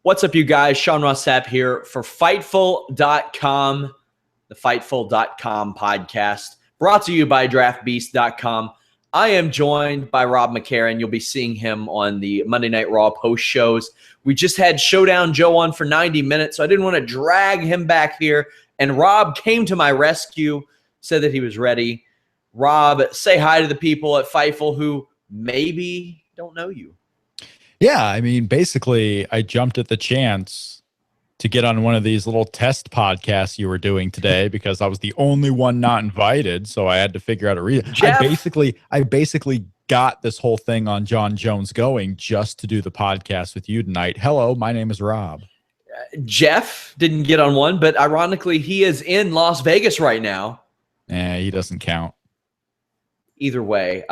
What's up, you guys? Sean Ross Sapp here for Fightful.com, the Fightful.com podcast, brought to you by DraftBeast.com. I am joined by Rob McCarron. You'll be seeing him on the Monday Night Raw post shows. We just had Showdown Joe on for 90 minutes, so I didn't want to drag him back here. And Rob came to my rescue, said that he was ready. Rob, say hi to the people at Fightful who maybe don't know you. Yeah, I mean, basically, I jumped at the chance to get on one of these little test podcasts you were doing today because I was the only one not invited, so I had to figure out a reason. I basically got this whole thing on Jon Jones going just to do the podcast with you tonight. Hello, my name is Rob. Jeff didn't get on one, but ironically, he is in Las Vegas right now. He doesn't count. Either way,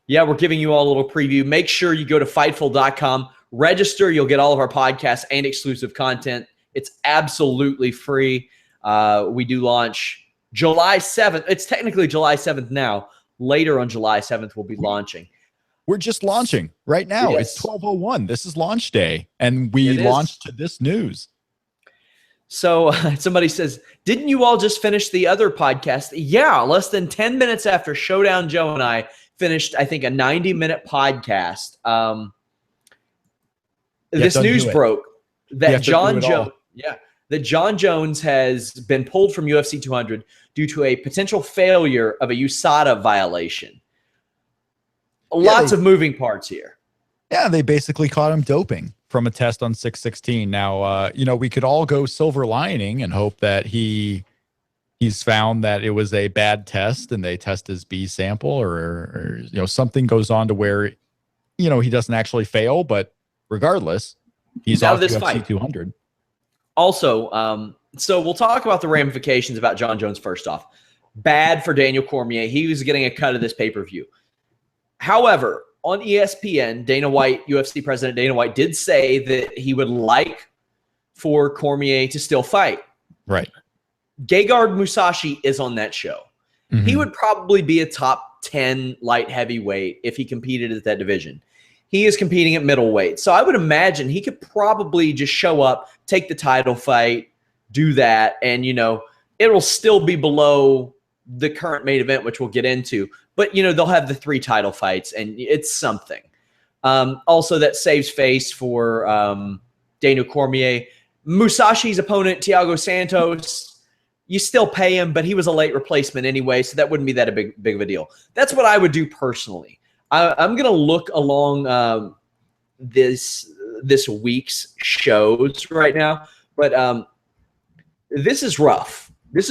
yeah, we're giving you all a little preview. Make sure you go to Fightful.com, register. You'll get all of our podcasts and exclusive content. It's absolutely free. We do launch July 7th. It's technically July 7th now. Later on July 7th, we'll be launching. We're just launching right now. Yes. It's 12:01. This is launch day, and we launched to this news. So somebody says, didn't you all just finish the other podcast? Yeah, less than 10 minutes after Showdown Joe and I finished, I think, a 90-minute podcast. This news broke that Jon Jones has been pulled from UFC 200 due to a potential failure of a USADA violation. Lots of moving parts here. Yeah, they basically caught him doping from a test on 6/16. Now, we could all go silver lining and hope that he's found that it was a bad test and they test his B sample or something goes on to where, he doesn't actually fail. But regardless, he's out off of this UFC fight. 200. Also, so we'll talk about the ramifications about Jon Jones first off. Bad for Daniel Cormier. He was getting a cut of this pay-per-view. However, on ESPN, Dana White, UFC president Dana White, did say that he would like for Cormier to still fight. Right. Gegard Mousasi is on that show. Mm-hmm. He would probably be a top 10 light heavyweight if he competed at that division. He is competing at middleweight. So I would imagine he could probably just show up, take the title fight, do that, and, it'll still be below the current main event, which we'll get into. But, they'll have the 3 title fights, and it's something. Also, that saves face for Daniel Cormier. Mousasi's opponent, Thiago Santos, you still pay him, but he was a late replacement anyway, so that wouldn't be that big of a deal. That's what I would do personally. I'm going to look along this week's shows right now, but this is rough. This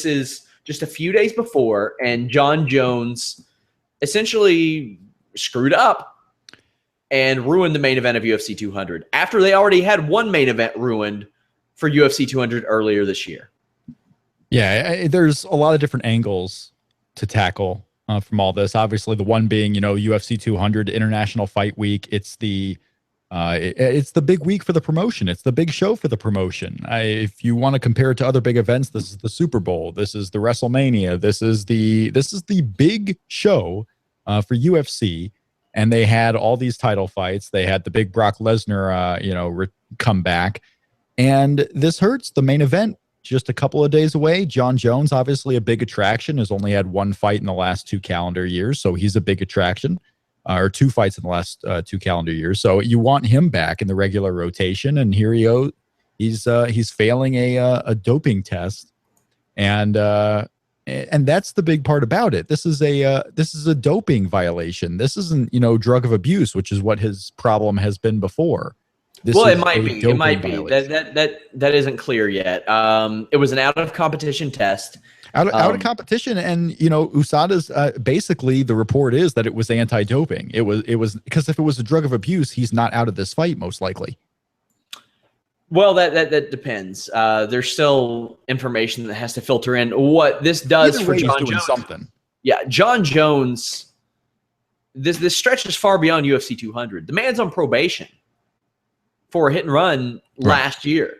is just a few days before, and Jon Jones essentially screwed up and ruined the main event of UFC 200 after they already had one main event ruined for UFC 200 earlier this year. Yeah, there's a lot of different angles to tackle from all this. Obviously, the one being, UFC 200 International Fight Week. It's the big week for the promotion. It's the big show for the promotion. If you want to compare it to other big events, this is the Super Bowl. This is the WrestleMania. This is the big show for UFC. And they had all these title fights. They had the big Brock Lesnar, come back. And this hurts the main event. Just a couple of days away. Jon Jones, obviously a big attraction, has only had one fight in the last 2 calendar years, so he's a big attraction, or 2 fights in the last 2 calendar years. So you want him back in the regular rotation, and here he's failing a doping test, and that's the big part about it. This is a doping violation. This isn't drug of abuse, which is what his problem has been before. It might be. That isn't clear yet. It was an out of competition test. Out of competition, and USADA's basically the report is that it was anti-doping. It was because if it was a drug of abuse, he's not out of this fight most likely. Well, that depends. There's still information that has to filter in. What this does for Jon Jones, something. Yeah, Jon Jones. This stretches far beyond UFC 200. The man's on probation for a hit and run last year.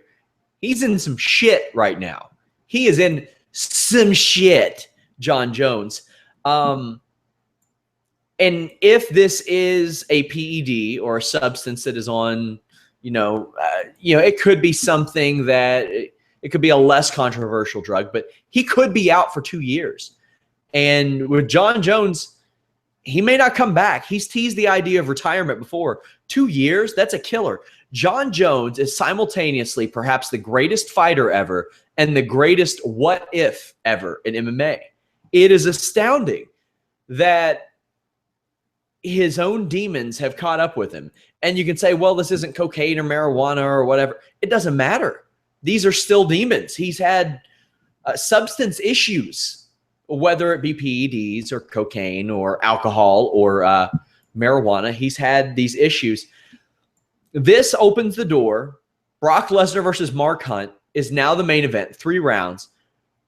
He's in some shit right now. He is in some shit, Jon Jones. And if this is a PED or a substance that is on it could be something that it could be a less controversial drug, but he could be out for 2 years. And with Jon Jones, he may not come back. He's teased the idea of retirement before. 2 years, that's a killer. Jon Jones is simultaneously perhaps the greatest fighter ever and the greatest what if ever in MMA. It is astounding that his own demons have caught up with him. And you can say, well, this isn't cocaine or marijuana or whatever. It doesn't matter. These are still demons. He's had substance issues, whether it be PEDs or cocaine or alcohol or marijuana. He's had these issues. This opens the door. Brock Lesnar versus Mark Hunt is now the main event, 3 rounds.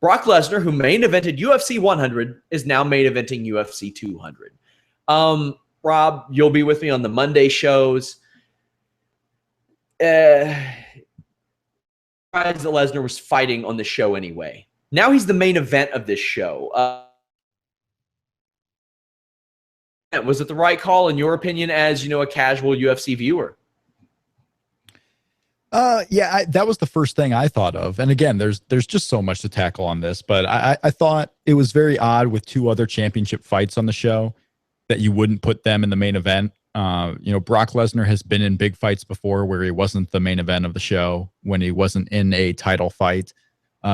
Brock Lesnar, who main evented UFC 100, is now main eventing UFC 200. Rob, you'll be with me on the Monday shows. Surprised that Lesnar was fighting on the show anyway. Now he's the main event of this show. Was it the right call, in your opinion, as a casual UFC viewer? Yeah, that was the first thing I thought of. And again, there's just so much to tackle on this, but I thought it was very odd with 2 other championship fights on the show that you wouldn't put them in the main event. Brock Lesnar has been in big fights before where he wasn't the main event of the show when he wasn't in a title fight.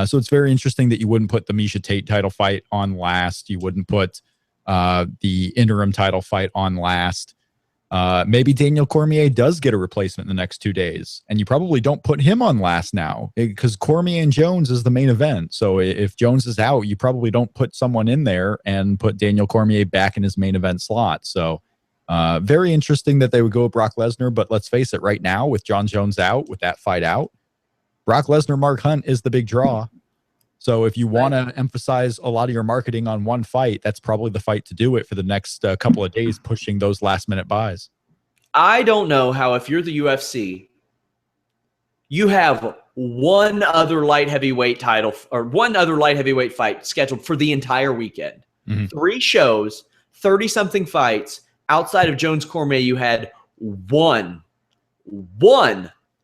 So it's very interesting that you wouldn't put the Miesha Tate title fight on last. You wouldn't put the interim title fight on last. Maybe Daniel Cormier does get a replacement in the next 2 days, and you probably don't put him on last now because Cormier and Jones is the main event. So if Jones is out, you probably don't put someone in there and put Daniel Cormier back in his main event slot. So very interesting that they would go with Brock Lesnar, but let's face it, right now with Jon Jones out, with that fight out, Brock Lesnar, Mark Hunt is the big draw. So if you want to emphasize a lot of your marketing on one fight, that's probably the fight to do it for the next couple of days, pushing those last-minute buys. I don't know how, if you're the UFC, you have one other light heavyweight title or one other light heavyweight fight scheduled for the entire weekend. 3 shows, 30-something fights. Outside of Jones Cormier, you had one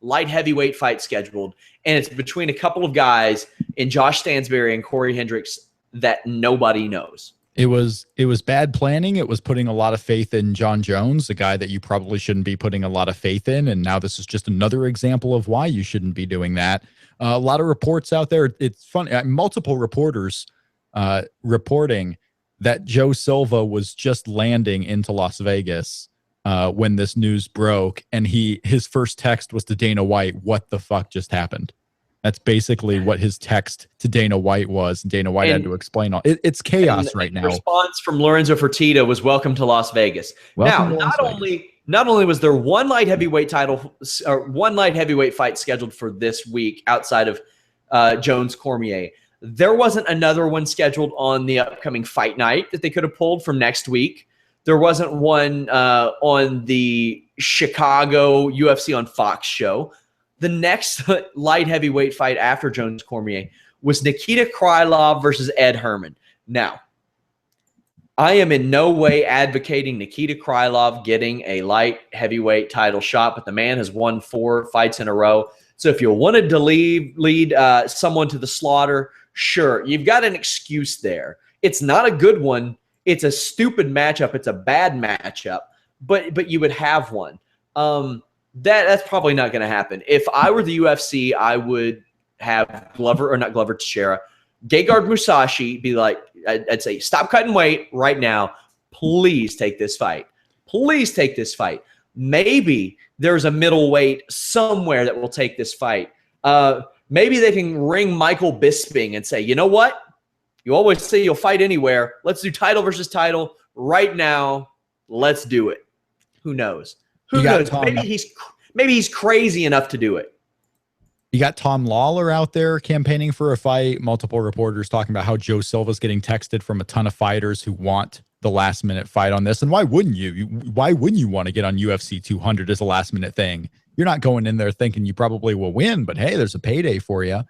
light heavyweight fight scheduled, and it's between a couple of guys in Josh Stansberry and Corey Hendricks that nobody knows. It was bad planning. It was putting a lot of faith in Jon Jones, a guy that you probably shouldn't be putting a lot of faith in, and now this is just another example of why you shouldn't be doing that. A lot of reports out there. It's funny. Multiple reporters reporting that Joe Silva was just landing into Las Vegas when this news broke, and his first text was to Dana White, "What the fuck just happened?" That's basically what his text to Dana White was. Dana White had to explain all. It's chaos right now. The response from Lorenzo Fertitta was, "Welcome to Las Vegas." Now, not only was there one light heavyweight fight scheduled for this week outside of Jones Cormier, there wasn't another one scheduled on the upcoming fight night that they could have pulled from next week. There wasn't one on the Chicago UFC on Fox show. The next light heavyweight fight after Jones Cormier was Nikita Krylov versus Ed Herman. Now, I am in no way advocating Nikita Krylov getting a light heavyweight title shot, but the man has won 4 fights in a row. So if you wanted to lead someone to the slaughter, sure, you've got an excuse there. It's not a good one. It's a stupid matchup. It's a bad matchup, but you would have one. That's probably not going to happen. If I were the UFC, I would have Teixeira, Gegard Mousasi be like, I'd say, stop cutting weight right now. Please take this fight. Please take this fight. Maybe there's a middleweight somewhere that will take this fight. Maybe they can ring Michael Bisping and say, you know what? You always say you'll fight anywhere. Let's do title versus title right now. Let's do it. Who knows? Who knows? Maybe he's crazy enough to do it. You got Tom Lawler out there campaigning for a fight. Multiple reporters talking about how Joe Silva's getting texted from a ton of fighters who want the last minute fight on this. And why wouldn't you? Why wouldn't you want to get on UFC 200 as a last minute thing? You're not going in there thinking you probably will win, but hey, there's a payday for you.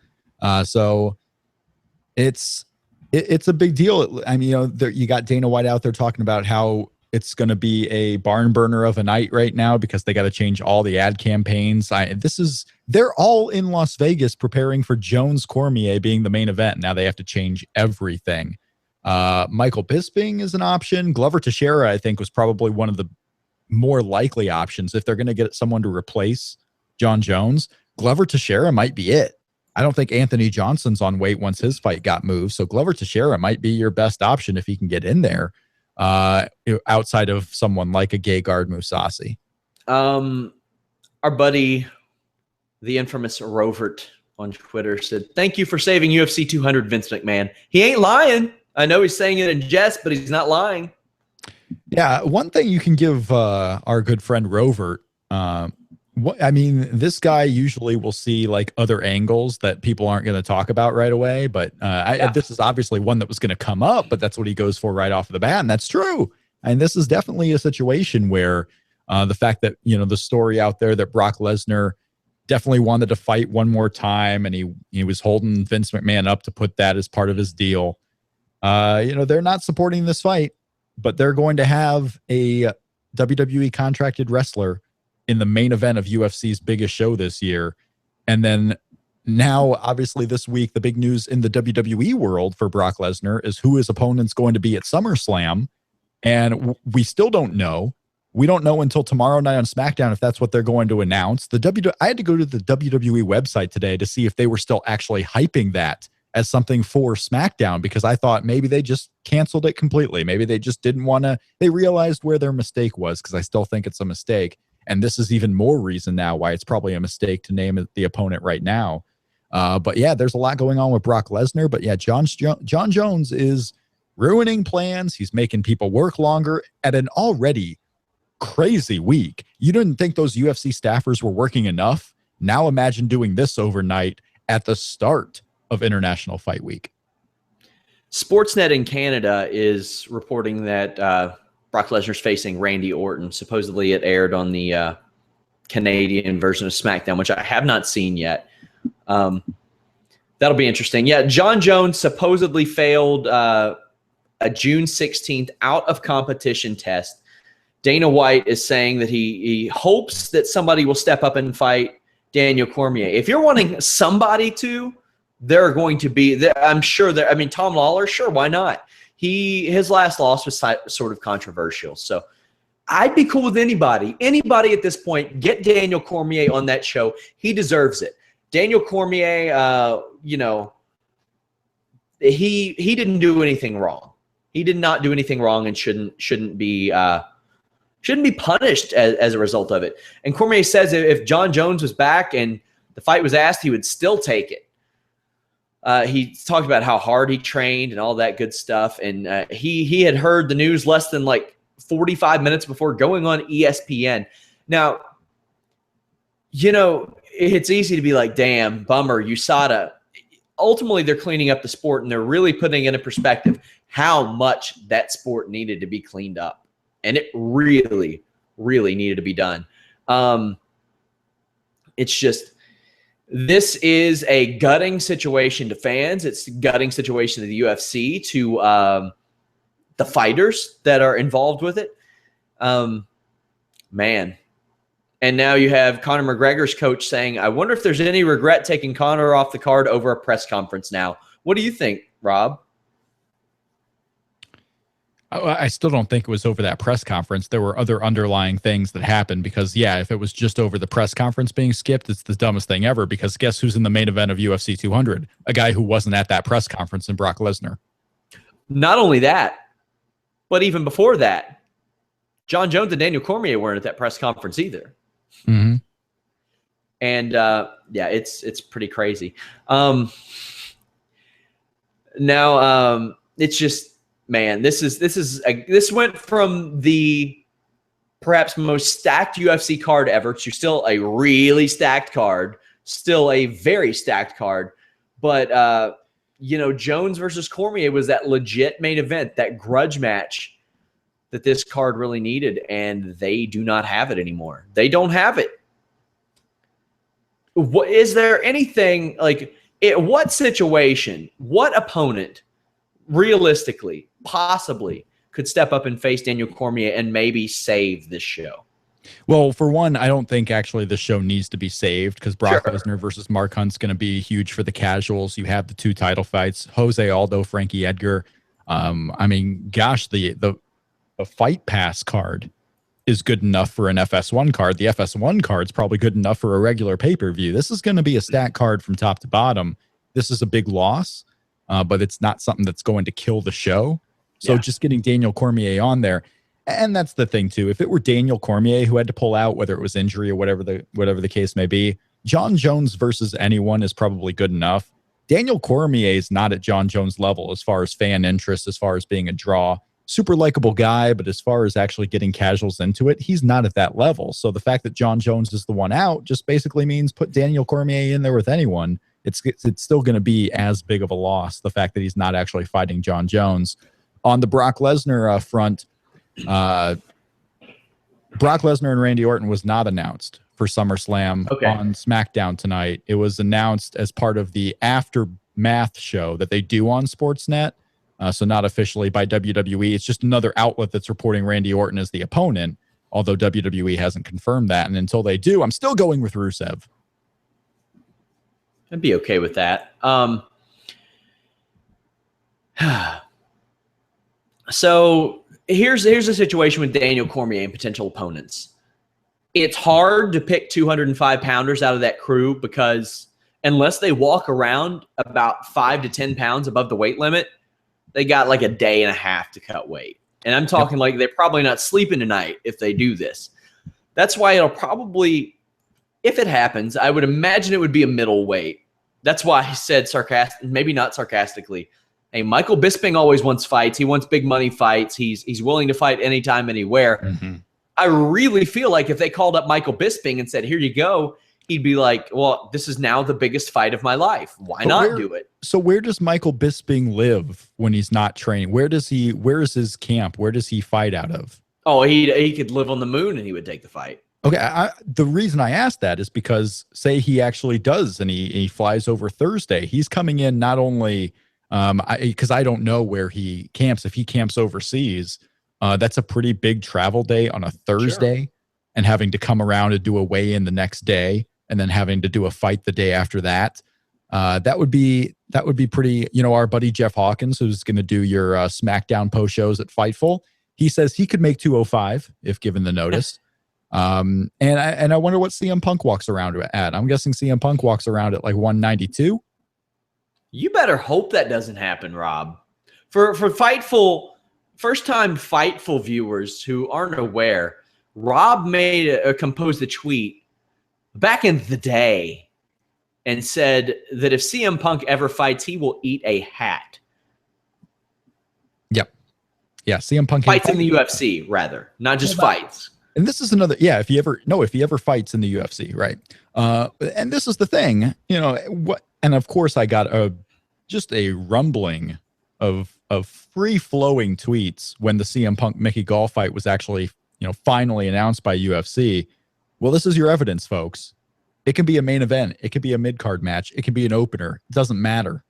So it's a big deal. I mean, you got Dana White out there talking about how It's going to be a barn burner of a night right now because they got to change all the ad campaigns. They're all in Las Vegas preparing for Jones Cormier being the main event. Now they have to change everything. Michael Bisping is an option. Glover Teixeira, I think, was probably one of the more likely options if they're going to get someone to replace Jon Jones. Glover Teixeira might be it. I don't think Anthony Johnson's on weight once his fight got moved. So Glover Teixeira might be your best option if he can get in there, outside of someone like a Gegard Mousasi. Our buddy, the infamous Rovert on Twitter, said, "Thank you for saving UFC 200, Vince McMahon." He ain't lying. I know he's saying it in jest, but he's not lying. Yeah, one thing you can give our good friend Rovert, this guy usually will see like other angles that people aren't going to talk about right away. But this is obviously one that was going to come up, but that's what he goes for right off the bat. And that's true. And this is definitely a situation where the fact that, the story out there that Brock Lesnar definitely wanted to fight one more time, and he was holding Vince McMahon up to put that as part of his deal. They're not supporting this fight, but they're going to have a WWE contracted wrestler in the main event of UFC's biggest show this year. And then now, obviously, this week, the big news in the WWE world for Brock Lesnar is who his opponent's going to be at SummerSlam. And we still don't know. We don't know until tomorrow night on SmackDown if that's what they're going to announce. I had to go to the WWE website today to see if they were still actually hyping that as something for SmackDown, because I thought maybe they just canceled it completely. Maybe they just didn't want to. They realized where their mistake was, because I still think it's a mistake. And this is even more reason now why it's probably a mistake to name the opponent right now. But yeah, there's a lot going on with Brock Lesnar. But yeah, Jon Jones is ruining plans. He's making people work longer at an already crazy week. You didn't think those UFC staffers were working enough? Now imagine doing this overnight at the start of International Fight Week. Sportsnet in Canada is reporting that Brock Lesnar's facing Randy Orton. Supposedly it aired on the Canadian version of SmackDown, which I have not seen yet. That'll be interesting. Yeah, Jon Jones supposedly failed a June 16th out of competition test. Dana White is saying that he hopes that somebody will step up and fight Daniel Cormier. If you're wanting somebody to, there are going to be, I'm sure there, Tom Lawler, sure, why not? His last loss was sort of controversial. So I'd be cool with anybody at this point. Get Daniel Cormier on that show. He deserves it. Daniel Cormier, he didn't do anything wrong. He did not do anything wrong and shouldn't be punished as a result of it. And Cormier says if Jon Jones was back and the fight was asked, he would still take it. He talked about how hard he trained and all that good stuff. And he had heard the news less than like 45 minutes before going on ESPN. Now, it's easy to be like, damn, bummer, USADA. Ultimately, they're cleaning up the sport, and they're really putting into perspective how much that sport needed to be cleaned up. And it really, really needed to be done. It's just, this is a gutting situation to fans. It's a gutting situation to the UFC, to the fighters that are involved with it. Man. And now you have Conor McGregor's coach saying, I wonder if there's any regret taking Conor off the card over a press conference now. What do you think, Rob? I still don't think it was over that press conference. There were other underlying things that happened because, yeah, if it was just over the press conference being skipped, it's the dumbest thing ever, because guess who's in the main event of UFC 200? A guy who wasn't at that press conference in Brock Lesnar. Not only that, but even before that, Jon Jones and Daniel Cormier weren't at that press conference either. Mm-hmm. And yeah, it's pretty crazy. Now it's just, man, this went from the perhaps most stacked UFC card ever to still a really stacked card, still a very stacked card. But Jones versus Cormier was that legit main event, that grudge match that this card really needed, and they do not have it anymore. They don't have it. Is there anything like what situation, what opponent realistically, possibly could step up and face Daniel Cormier and maybe save this show? Well, for one, I don't think actually the show needs to be saved because Brock Sure. Lesnar versus Mark Hunt's going to be huge for the casuals. You have the 2 title fights, Jose Aldo, Frankie Edgar. I mean, gosh, the Fight Pass card is good enough for an FS1 card. The FS1 card is probably good enough for a regular pay-per-view. This is going to be a stat card from top to bottom. This is a big loss, but it's not something that's going to kill the show. So just getting Daniel Cormier on there. And that's the thing too. If it were Daniel Cormier who had to pull out, whether it was injury or whatever the case may be, Jon Jones versus anyone is probably good enough. Daniel Cormier is not at Jon Jones level as far as fan interest, as far as being a draw. Super likable guy, but as far as actually getting casuals into it, he's not at that level. So the fact that Jon Jones is the one out just basically means put Daniel Cormier in there with anyone. It's still going to be as big of a loss, the fact that he's not actually fighting Jon Jones. On the Brock Lesnar front, Brock Lesnar and Randy Orton was not announced for SummerSlam on SmackDown tonight. It was announced as part of the Aftermath show that they do on Sportsnet. So not officially by WWE. It's just another outlet that's reporting Randy Orton as the opponent, although WWE hasn't confirmed that. And until they do, I'm still going with Rusev. I'd be okay with that. So here's the situation with Daniel Cormier and potential opponents. It's hard to pick 205 pounders out of that crew because unless they walk around about 5 to 10 pounds above the weight limit, they got like a day and a half to cut weight. And I'm talking like they're probably not sleeping tonight if they do this. That's why it'll probably, if it happens, I would imagine it would be a middleweight. That's why I said maybe not sarcastically, hey, Michael Bisping always wants fights. He wants big money fights. He's willing to fight anytime, anywhere. Mm-hmm. I really feel like if they called up Michael Bisping and said, here you go, he'd be like, well, this is now the biggest fight of my life. Why not do it? So where does Michael Bisping live when he's not training? Where is his camp? Where does he fight out of? Oh, he could live on the moon and he would take the fight. Okay. The reason I asked that is because say he actually does and he flies over Thursday. He's coming in not only because I don't know where he camps. If he camps overseas, that's a pretty big travel day on a Thursday and having to come around and do a weigh-in the next day and then having to do a fight the day after that. That would be pretty, our buddy Jeff Hawkins, who's going to do your SmackDown post shows at Fightful. He says he could make 205 if given the notice. And I wonder what CM Punk walks around at. I'm guessing CM Punk walks around at like 192. You better hope that doesn't happen, Rob. For Fightful, first-time Fightful viewers who aren't aware, Rob composed a tweet back in the day and said that if CM Punk ever fights, he will eat a hat. Yep. Yeah, CM Punk fights in the UFC, rather, not just fights. And this is another, if he ever fights in the UFC, right? And this is the thing, and of course I got just a rumbling of free-flowing tweets when the CM Punk Mickey Gall fight was actually, finally announced by UFC. Well, this is your evidence, folks. It can be a main event. It could be a mid-card match. It could be an opener. It doesn't matter.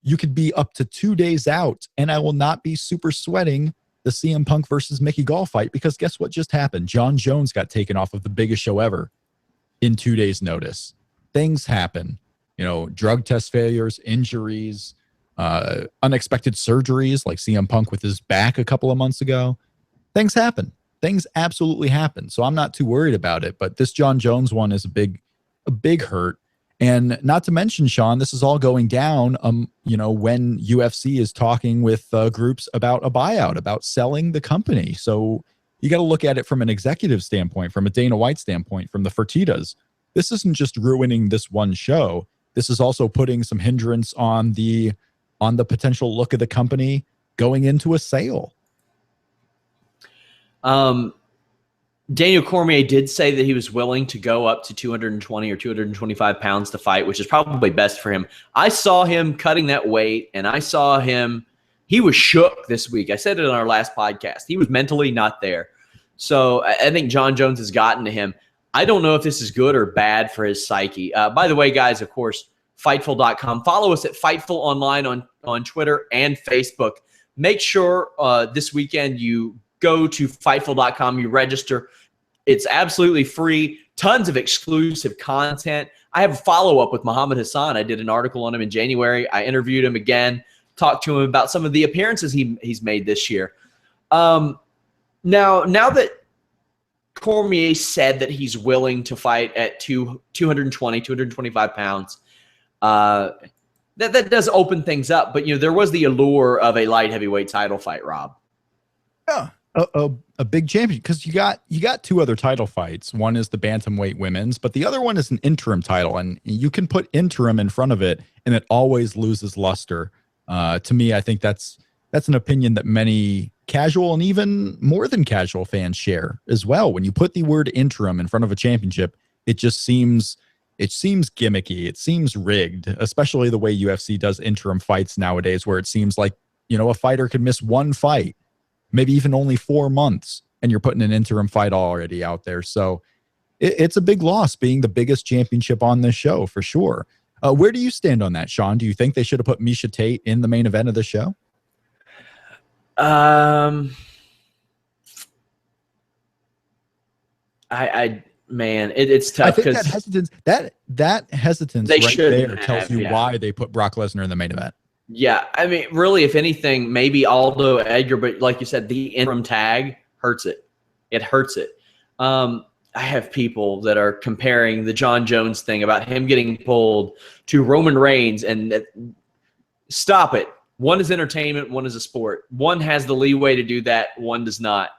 You could be up to 2 days out, and I will not be super sweating the CM Punk versus Mickey Gall fight because guess what just happened? Jon Jones got taken off of the biggest show ever in 2 days' notice. Things happen. Drug test failures, injuries, unexpected surgeries like CM Punk with his back a couple of months ago. Things happen. Things absolutely happen. So I'm not too worried about it. But this Jon Jones one is a big hurt. And not to mention, Sean, this is all going down, when UFC is talking with groups about a buyout, about selling the company. So you got to look at it from an executive standpoint, from a Dana White standpoint, from the Fertittas. This isn't just ruining this one show. This is also putting some hindrance on the potential look of the company going into a sale. Daniel Cormier did say that he was willing to go up to 220 or 225 pounds to fight, which is probably best for him. I saw him cutting that weight, and I saw he was shook this week. I said it on our last podcast. He was mentally not there. So I think Jon Jones has gotten to him. I don't know if this is good or bad for his psyche. By the way, guys, of course, Fightful.com. Follow us at Fightful Online on Twitter and Facebook. make sure this weekend you go to Fightful.com, you register. It's absolutely free. Tons of exclusive content. I have a follow-up with Muhammad Hassan. I did an article on him in January. I interviewed him again, talked to him about some of the appearances he's made this year. Now that Cormier said that he's willing to fight at 220, 225 pounds, that does open things up. But, there was the allure of a light heavyweight title fight, Rob. Yeah. A big champion, because you got two other title fights. One is the bantamweight women's, but the other one is an interim title, and you can put interim in front of it, and it always loses luster. To me, I think that's an opinion that many casual and even more than casual fans share as well. When you put the word interim in front of a championship, it seems gimmicky. It seems rigged, especially the way UFC does interim fights nowadays, where it seems like a fighter could miss one fight, maybe even only 4 months, and you're putting an interim fight already out there. So it's a big loss being the biggest championship on this show, for sure. Where do you stand on that, Sean? Do you think they should have put Miesha Tate in the main event of the show? It's tough. I think that hesitance right there tells you why they put Brock Lesnar in the main event. Yeah, I mean, really, if anything, maybe Aldo Edgar, but like you said, the interim tag hurts it. It hurts it. I have people that are comparing the Jon Jones thing about him getting pulled to Roman Reigns, and stop it. One is entertainment, one is a sport. One has the leeway to do that, one does not.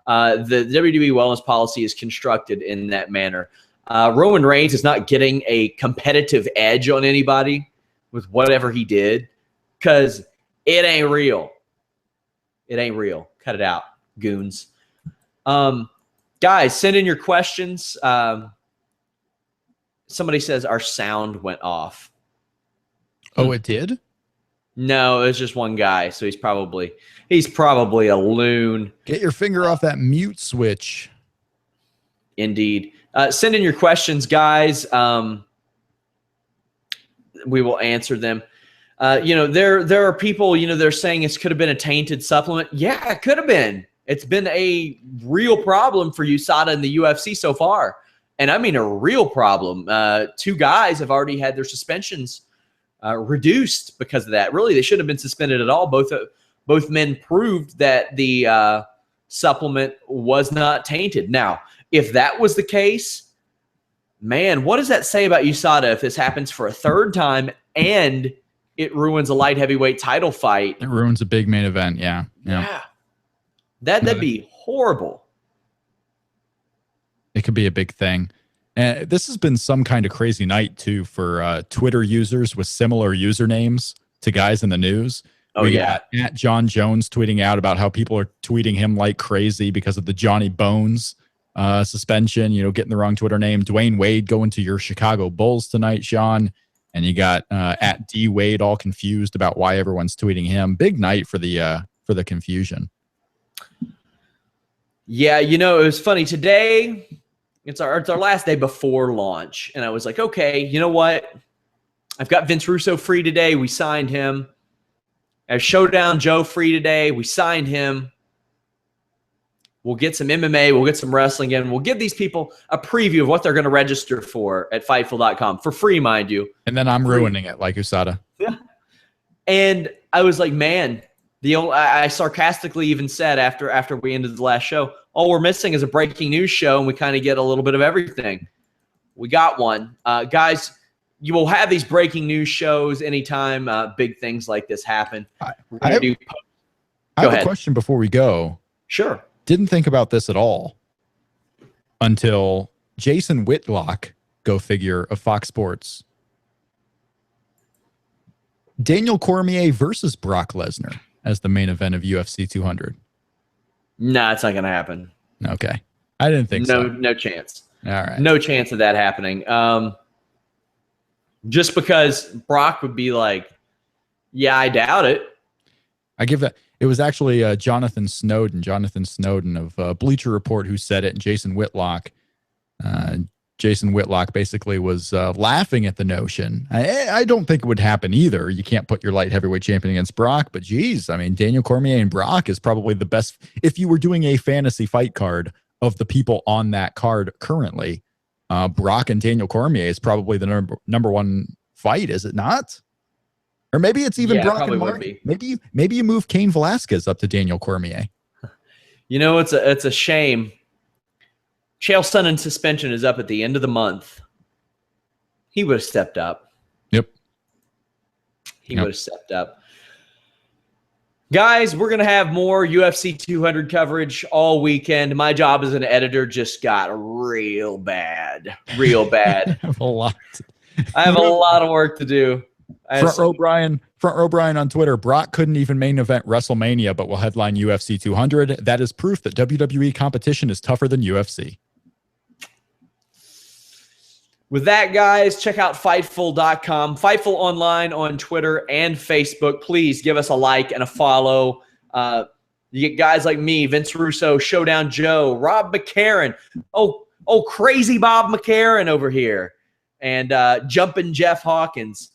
The WWE wellness policy is constructed in that manner. Roman Reigns is not getting a competitive edge on anybody with whatever he did, because it ain't real. It ain't real. Cut it out, goons. Guys, send in your questions. Somebody says our sound went off. Oh, it did? No, it's just one guy, so he's probably a loon. Get your finger off that mute switch. Indeed. Send in your questions, guys. We will answer them. There are people, they're saying it could have been a tainted supplement. Yeah, it could have been. It's been a real problem for USADA and the UFC so far. And I mean a real problem. 2 guys have already had their suspensions reduced because of that. Really, they shouldn't have been suspended at all. Both men proved that the supplement was not tainted. Now, if that was the case, man, what does that say about USADA if this happens for a third time and it ruins a light heavyweight title fight? It ruins a big main event. Yeah. That'd be horrible. It could be a big thing. And this has been some kind of crazy night, too, for Twitter users with similar usernames to guys in the news. We got at Jon Jones tweeting out about how people are tweeting him like crazy because of the Johnny Bones suspension, getting the wrong Twitter name. Dwayne Wade going to your Chicago Bulls tonight, Sean. And you got at D Wade all confused about why everyone's tweeting him. Big night for the confusion. Yeah, it was funny. Today, it's our last day before launch. And I was like, okay, you know what? I've got Vince Russo free today. We signed him. I have Showdown Joe free today. We signed him. We'll get some MMA. We'll get some wrestling in. We'll give these people a preview of what they're going to register for at Fightful.com for free, mind you. And then I'm ruining it like USADA. Yeah. And I was like, man, I sarcastically even said after we ended the last show, all we're missing is a breaking news show, and we kind of get a little bit of everything. We got one. Guys, you will have these breaking news shows anytime big things like this happen. I have a question before we go. Sure. Didn't think about this at all until Jason Whitlock, go figure, of Fox Sports. Daniel Cormier versus Brock Lesnar as the main event of UFC 200. No, it's not going to happen. Okay. I didn't think so. No chance. All right. No chance of that happening. Just because Brock would be like, yeah, I doubt it. I give that. It was actually Jonathan Snowden of Bleacher Report who said it, and Jason Whitlock Jason Whitlock basically was laughing at the notion. I don't think it would happen either. You can't put your light heavyweight champion against Brock, but geez, I mean, Daniel Cormier and Brock is probably the best. If you were doing a fantasy fight card of the people on that card currently, Brock and Daniel Cormier is probably the number one fight, is it not? Or maybe it's even Brock and Marty. Maybe you move Cain Velasquez up to Daniel Cormier. You know, it's a shame. Chael Sonnen's suspension is up at the end of the month. He would have stepped up. Yep. He would have stepped up. Guys, we're going to have more UFC 200 coverage all weekend. My job as an editor just got real bad. Real bad. I have a lot of work to do. Front row Brian on Twitter. Brock couldn't even main event WrestleMania, but will headline UFC 200. That is proof that WWE competition is tougher than UFC. With that, guys, check out Fightful.com. Fightful online on Twitter and Facebook. Please give us a like and a follow. You get guys like me, Vince Russo, Showdown Joe, Rob McCarron. Oh, crazy Bob McCarron over here. And Jumpin' Jeff Hawkins.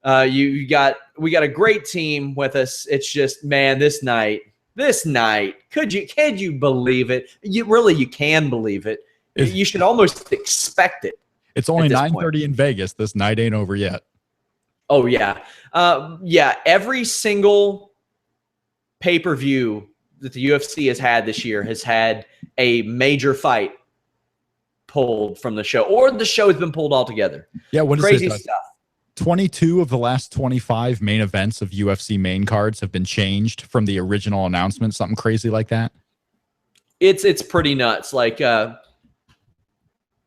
We got a great team with us. It's just, man, this night, can you believe it? You can believe it. You should almost expect it. It's only 9:30 in Vegas. This night ain't over yet. Oh yeah. Every single pay-per-view that the UFC has had this year has had a major fight pulled from the show, or the show has been pulled altogether. Yeah. What is crazy this, stuff? 22 of the last 25 main events of UFC main cards have been changed from the original announcement. Something crazy like that. It's pretty nuts. Like,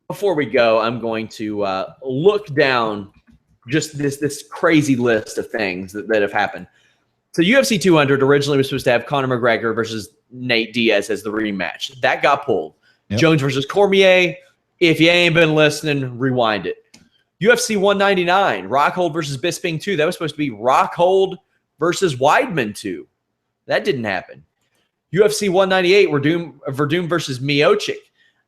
before we go, I'm going to look down just this crazy list of things that have happened. So UFC 200 originally was supposed to have Conor McGregor versus Nate Diaz as the rematch. That got pulled. Yep. Jones versus Cormier. If you ain't been listening, rewind it. UFC 199, Rockhold versus Bisping 2. That was supposed to be Rockhold versus Weidman 2. That didn't happen. UFC 198, Verdum versus Miocic.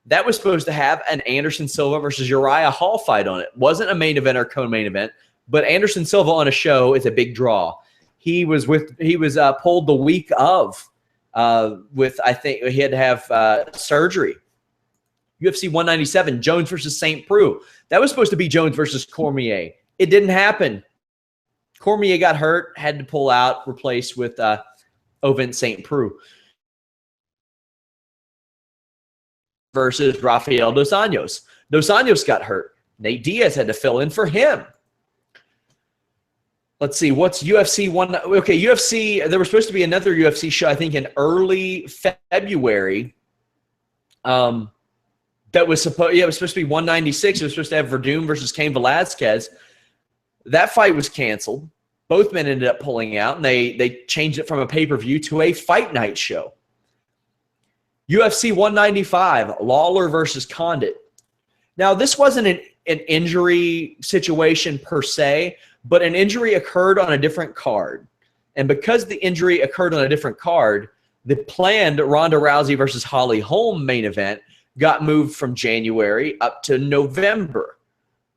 That was supposed to have an Anderson Silva versus Uriah Hall fight on it. Wasn't a main event or co-main event, but Anderson Silva on a show is a big draw. He was pulled the week of with, I think he had to have surgery. UFC 197, Jones versus St. Preux. That was supposed to be Jones versus Cormier. It didn't happen. Cormier got hurt, had to pull out, replaced with Ovin St. Preux versus Rafael Dos Anjos. Dos Anjos got hurt. Nate Diaz had to fill in for him. Let's see, what's UFC 1? Okay, UFC, there was supposed to be another UFC show, I think, in early February. That was supposed, it was supposed to be 196. It was supposed to have Verdum versus Cain Velasquez. That fight was canceled. Both men ended up pulling out, and they changed it from a pay-per-view to a fight night show. UFC 195, Lawler versus Condit. Now, this wasn't an injury situation per se, but an injury occurred on a different card. And because the injury occurred on a different card, the planned Ronda Rousey versus Holly Holm main event got moved from January up to November.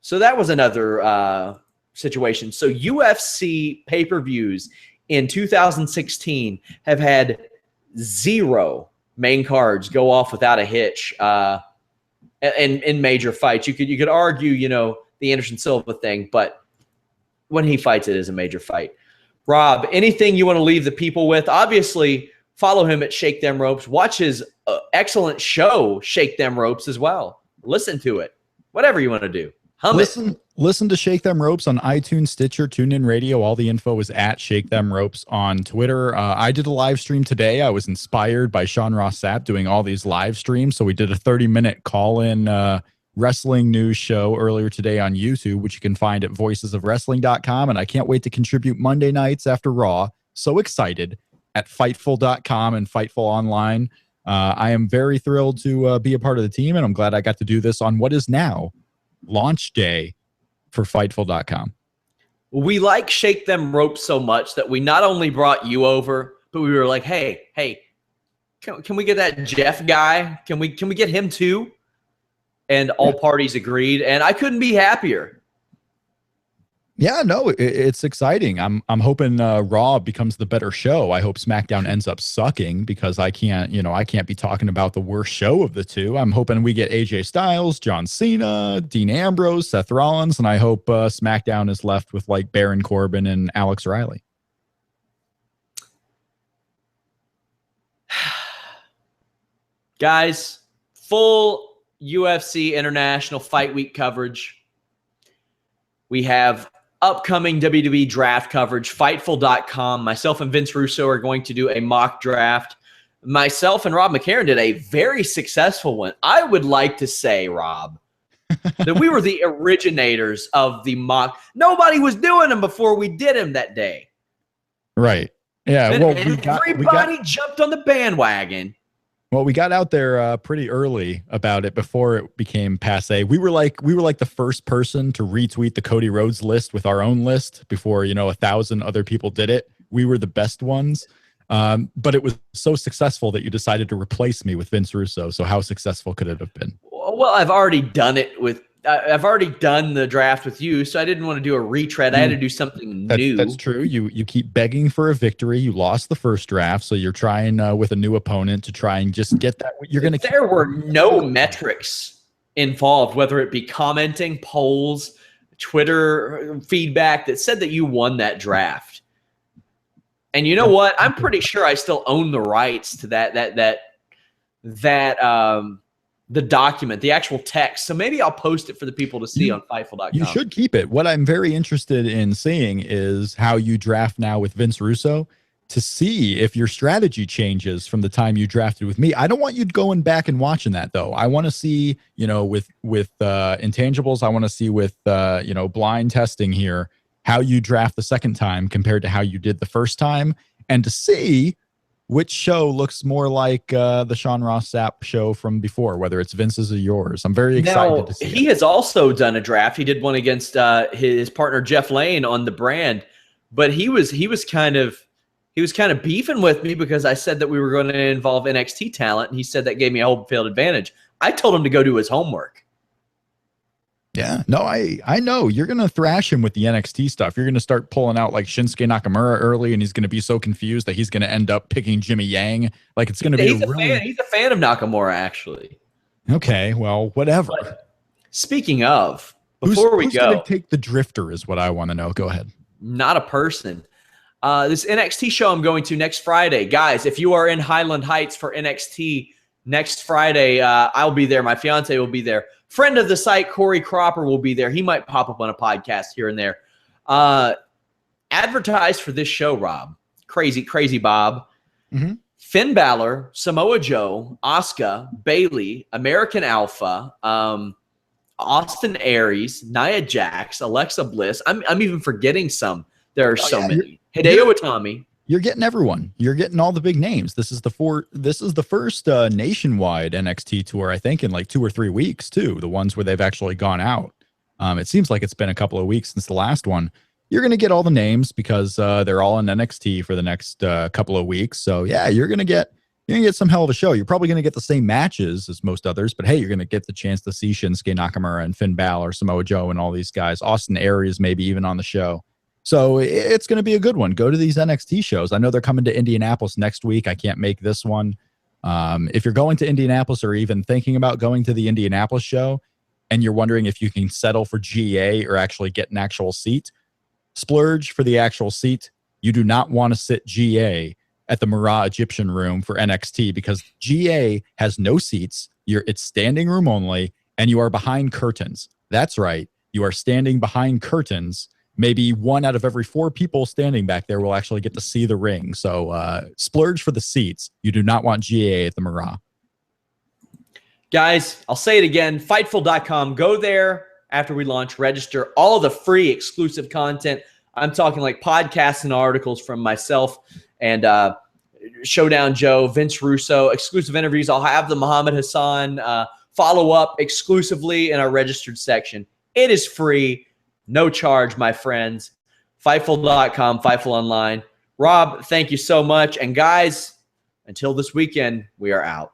So that was another situation. So UFC pay-per-views in 2016 have had 0 main cards go off without a hitch in major fights. You could argue, the Anderson Silva thing, but when he fights, it is a major fight. Rob, anything you want to leave the people with? Obviously, follow him at Shake Them Ropes. Watch his excellent show, Shake Them Ropes, as well. Listen to it. Whatever you want to do. Listen to Shake Them Ropes on iTunes, Stitcher, TuneIn Radio. All the info is at Shake Them Ropes on Twitter. I did a live stream today. I was inspired by Sean Ross Sapp doing all these live streams. So we did a 30-minute call-in wrestling news show earlier today on YouTube, which you can find at voicesofwrestling.com. And I can't wait to contribute Monday nights after Raw. So excited at Fightful.com and Fightful Online. I am very thrilled to be a part of the team, and I'm glad I got to do this on what is now launch day for Fightful.com. We like Shake Them Ropes so much that we not only brought you over, but we were like, hey, can we get that Jeff guy? Can we get him too? and all parties agreed, and I couldn't be happier. Yeah, no, it's exciting. I'm hoping Raw becomes the better show. I hope SmackDown ends up sucking because I can't be talking about the worst show of the two. I'm hoping we get AJ Styles, John Cena, Dean Ambrose, Seth Rollins, and I hope SmackDown is left with like Baron Corbin and Alex Riley. Guys, full UFC International Fight Week coverage. We have upcoming WWE draft coverage, Fightful.com. Myself and Vince Russo are going to do a mock draft. Myself and Rob McCarron did a very successful one. I would like to say, Rob, that we were the originators of the mock. Nobody was doing them before we did them that day. Right. Yeah. And well, everybody jumped on the bandwagon. Well, we got out there pretty early about it before it became passé. We were like the first person to retweet the Cody Rhodes list with our own list before 1,000 other people did it. We were the best ones, but it was so successful that you decided to replace me with Vince Russo. So how successful could it have been? Well, I've already done it with. I've already done the draft with you, so I didn't want to do a retread. I had to do something new. That's true. You keep begging for a victory. You lost the first draft, so you're trying with a new opponent to try and just get that. There were no metrics involved, whether it be commenting, polls, Twitter feedback that said that you won that draft. And you know what? I'm pretty sure I still own the rights to that the document, the actual text. So maybe I'll post it for the people to see on Fightful.com. You should keep it. What I'm very interested in seeing is how you draft now with Vince Russo to see if your strategy changes from the time you drafted with me. I don't want you going back and watching that though. I want to see, with intangibles, I want to see with, blind testing here, how you draft the second time compared to how you did the first time, and to see which show looks more like the Sean Ross Sapp show from before, whether it's Vince's or yours. I'm very excited to see he has also done a draft. He did one against his partner Jeff Lane on the brand, but he was kind of beefing with me because I said that we were going to involve NXT talent, and he said that gave me a home field advantage. I told him to go do his homework. Yeah, no, I know you're going to thrash him with the NXT stuff. You're going to start pulling out like Shinsuke Nakamura early, and he's going to be so confused that he's going to end up picking Jimmy Yang. Like it's going to be he's a fan of Nakamura, actually. Okay, well, whatever. But speaking of, before we go, who's going to take the drifter is what I want to know. Go ahead. Not a person. This NXT show I'm going to next Friday. Guys, if you are in Highland Heights for NXT next Friday, I'll be there. My fiance will be there. Friend of the site, Corey Cropper, will be there. He might pop up on a podcast here and there. Advertised for this show, Rob. Crazy Bob. Mm-hmm. Finn Balor, Samoa Joe, Asuka, Bayley, American Alpha, Austin Aries, Nia Jax, Alexa Bliss. I'm even forgetting some. There are so many. Hideo Itami. You're getting everyone. You're getting all the big names. This is the first nationwide NXT tour, I think, in like 2 or 3 weeks too. The ones where they've actually gone out. It seems like it's been a couple of weeks since the last one. You're going to get all the names because they're all in NXT for the next couple of weeks. So yeah, you're going to get some hell of a show. You're probably going to get the same matches as most others, but hey, you're going to get the chance to see Shinsuke Nakamura and Finn Balor, Samoa Joe, and all these guys. Austin Aries maybe even on the show. So it's going to be a good one. Go to these NXT shows. I know they're coming to Indianapolis next week. I can't make this one. If you're going to Indianapolis or even thinking about going to the Indianapolis show and you're wondering if you can settle for GA or actually get an actual seat, splurge for the actual seat. You do not want to sit GA at the Murat Egyptian Room for NXT because GA has no seats. It's standing room only, and you are behind curtains. That's right. You are standing behind curtains. Maybe 1 out of every 4 people standing back there will actually get to see the ring. So splurge for the seats. You do not want GA at the Murat. Guys, I'll say it again. Fightful.com. Go there after we launch. Register. All the free exclusive content. I'm talking like podcasts and articles from myself and Showdown Joe, Vince Russo, exclusive interviews. I'll have the Muhammad Hassan follow-up exclusively in our registered section. It is free. No charge, my friends. Fightful.com, Fightful Online. Rob, thank you so much. And guys, until this weekend, we are out.